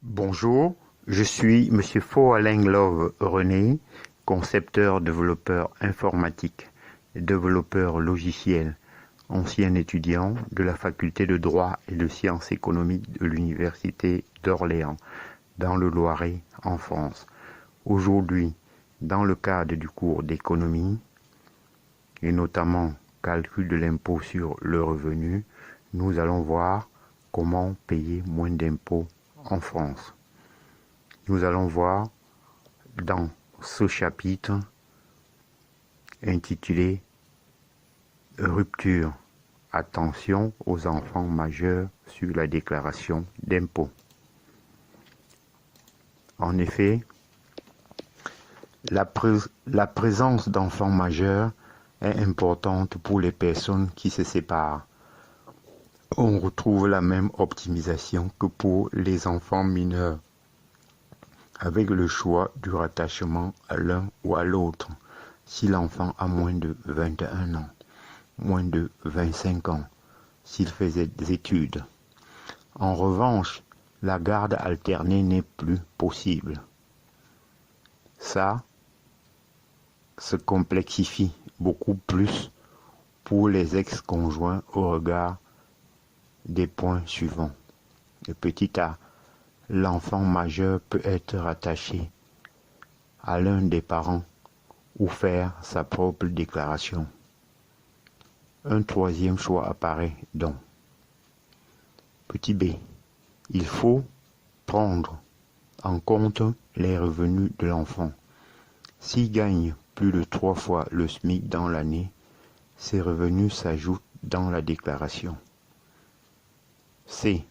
Bonjour, je suis Monsieur Faux-Alain-Love René, concepteur, développeur informatique et développeur logiciel, ancien étudiant de la faculté de droit et de sciences économiques de l'Université d'Orléans, dans le Loiret, en France. Aujourd'hui, dans le cadre du cours d'économie, et notamment calcul de l'impôt sur le revenu, nous allons voir comment payer moins d'impôts en France. Nous allons voir dans ce chapitre intitulé Rupture. Attention aux enfants majeurs sur la déclaration d'impôt. En effet, la présence d'enfants majeurs est importante pour les personnes qui se séparent. On retrouve la même optimisation que pour les enfants mineurs, avec le choix du rattachement à l'un ou à l'autre, si l'enfant a moins de 21 ans, moins de 25 ans, s'il faisait des études. En revanche, la garde alternée n'est plus possible. Ça se complexifie beaucoup plus pour les ex-conjoints au regard des points suivants. Le petit a, l'enfant majeur peut être rattaché à l'un des parents ou faire sa propre déclaration. Un troisième choix apparaît donc. Petit b, il faut prendre en compte les revenus de l'enfant. S'il gagne plus de 3 fois le SMIC dans l'année, ses revenus s'ajoutent dans la déclaration. C.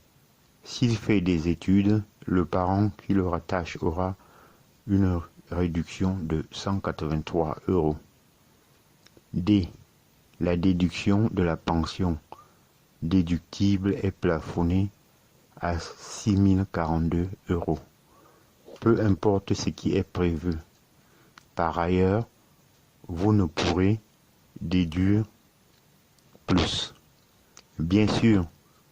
S'il fait des études, le parent qui le rattache aura une réduction de 183 €. D. La déduction de la pension déductible est plafonnée à 6 042 €. Peu importe ce qui est prévu. Par ailleurs, vous ne pourrez déduire plus. Bien sûr,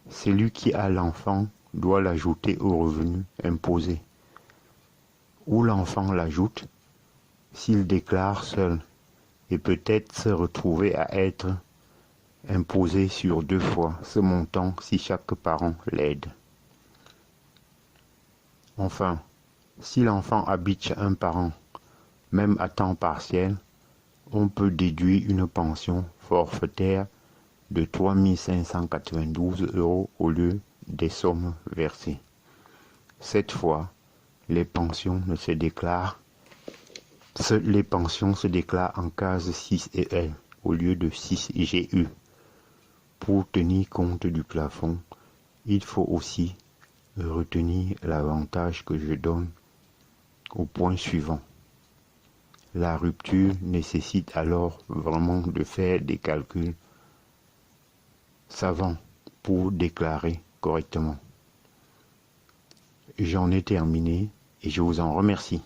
celui qui a l'enfant doit l'ajouter au revenu imposé. Ou l'enfant l'ajoute s'il déclare seul et peut-être se retrouver à être imposé sur 2 fois ce montant si chaque parent l'aide. Enfin, si l'enfant habite chez un parent, même à temps partiel, on peut déduire une pension forfaitaire de 3 592 € au lieu des sommes versées. Cette fois, les pensions se déclarent en case 6 et L au lieu de 6 GU. Pour tenir compte du plafond, il faut aussi retenir l'avantage que je donne au point suivant. La rupture nécessite alors vraiment de faire des calculs savants pour déclarer correctement. J'en ai terminé et je vous en remercie.